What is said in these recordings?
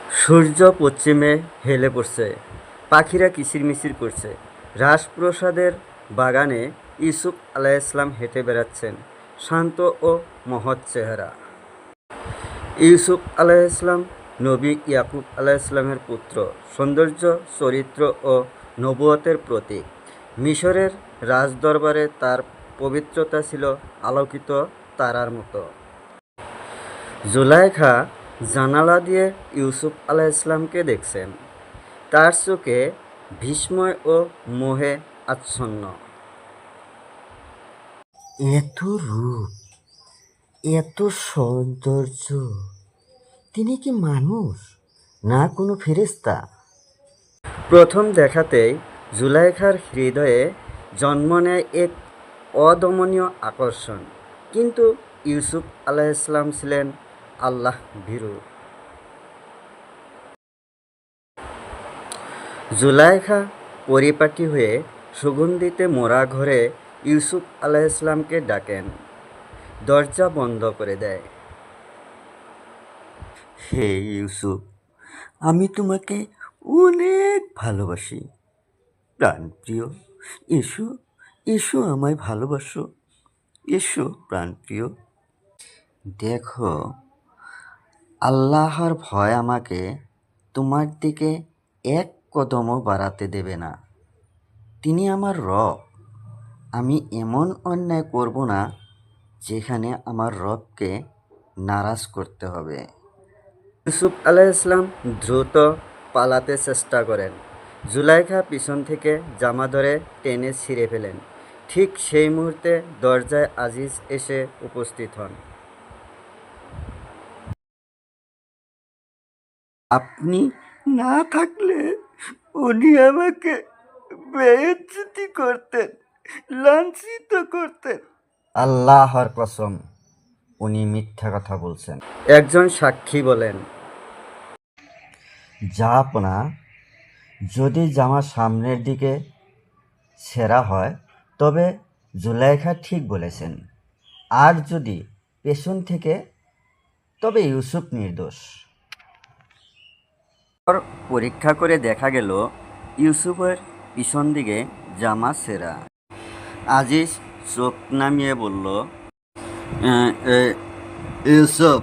সূর্য পশ্চিমে হেলে পড়ছে, পাখিরা কিচিরমিচির করছে। রাজপ্রাসাদের বাগানে ইউসুফ আলাইহিসসালাম হেঁটে বেড়াচ্ছেন, শান্ত ও মহৎ চেহারা। ইউসুফ আলাইহিসসালাম নবী ইয়াকুব আলাইহিসসালামের পুত্র, সৌন্দর্য, চরিত্র ও নবুয়তের প্রতীক। মিশরের রাজদরবারে তার পবিত্রতা ছিল আলোকিত তারার মতো। জুলাইখা জানালা দিয়ে ইউসুফ আলাইহিসসালামকে দেখছেন, তার চোখে বিস্ময় ও মোহে আচ্ছন্ন। এত রূপ, এত সৌন্দর্য, তিনি কি মানুষ না কোনো ফেরেশতা? প্রথম দেখাতেই জুলাইখার হৃদয়ে জন্ম নেয় এক অদমনীয় আকর্ষণ। কিন্তু ইউসুফ আলাইহিসসালাম ছিলেন আল্লাহ ভীরু। জুলাইখা পরিপাটি হয়ে সুগন্ধিতে মোড়া ঘরে ইউসুফ আলাইহিসসালামকে ডাকেন, দরজা বন্ধ করে দেয়। হে ইউসুফ, আমি তোমাকে অনেক ভালোবাসি প্রাণপ্রিয়। এসো, এসো আমায় ভালোবাসো, এসো প্রাণপ্রিয়। দেখো, আল্লাহর ভয় আমাকে তোমার দিকে এক কদমও বাড়াতে দেবে না। তিনি আমার রব। আমি এমন অন্যায় করব না যেখানে আমার রবকে নারাজ করতে হবে। ইউসুফ আলাইহিসসালাম দ্রুত পালাতে চেষ্টা করেন। জুলাইখা পিছন থেকে জামা ধরে টেনে ছিঁড়ে ফেলেন। ঠিক সেই মুহূর্তে দরজায় আজিজ এসে উপস্থিত হন। আপনি না থাকলে উনি আমাকে বেইজ্জতি করতেন, লাঞ্ছিত করতেন। আল্লাহর কসম, উনি মিথ্যা কথা বলছেন। একজন সাক্ষী বলেন, জাহাপনা, যদি জামা সামনের দিকে ছেঁড়া হয় তবে জুলাইখা ঠিক বলেছেন, আর যদি পেছন থেকে তবে ইউসুফ নির্দোষ। পরীক্ষা করে দেখা গেল ইউসুফের পিছন দিকে জামা ছেঁড়া। আজিজ চোখ নামিয়ে বলল, ইউসুফ,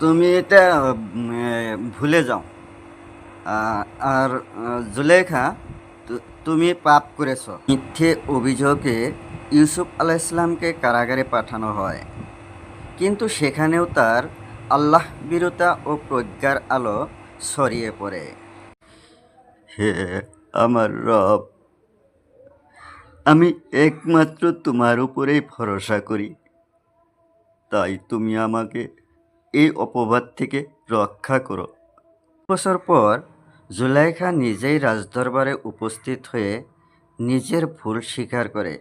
তুমি এটা ভুলে যাও। আর জুলেখা, তুমি পাপ করেছ। মিথ্যে অভিযোগে ইউসুফ আলাইহিসসালামকে কারাগারে পাঠানো হয়, কিন্তু সেখানেও তার আল্লাহ ভীরুতা ও প্রজ্ঞার আলো ছড়িয়ে পড়ে। হে আমার রব, আমি একমাত্র তোমার উপরেই ভরসা করি, তাই তুমি আমাকে এই অপবাদ থেকে রক্ষা করো। বছর পর জুলাইখা নিজেই রাজদরবারে উপস্থিত হয়ে নিজের ভুল স্বীকার করে।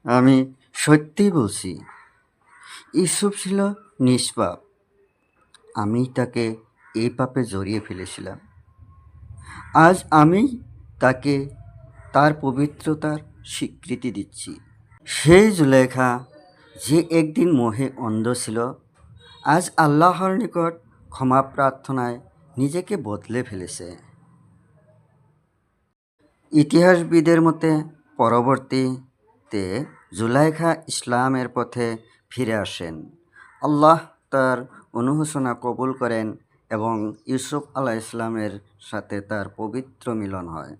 আমি সত্যি বলছি, ইউসুফ ছিল নিষ্পাপ। আমি তাকে এই পাপে জড়িয়ে ফেলেছিলাম। আজ আমি তাকে তার পবিত্রতার স্বীকৃতি দিচ্ছি। সেই জুলেখা যে একদিন মোহে অন্ধ ছিল, আজ আল্লাহর নিকট ক্ষমা প্রার্থনায় নিজেকে বদলে ফেলেছে। ইতিহাসবিদের মতে পরবর্তীতে জুলাইখা ইসলামের পথে ফিরে আসেন। আল্লাহ তার অনুশোচনা কবুল করেন এবং ইউসুফ আলাইহিসসালামের সাথে তার পবিত্র মিলন হয়।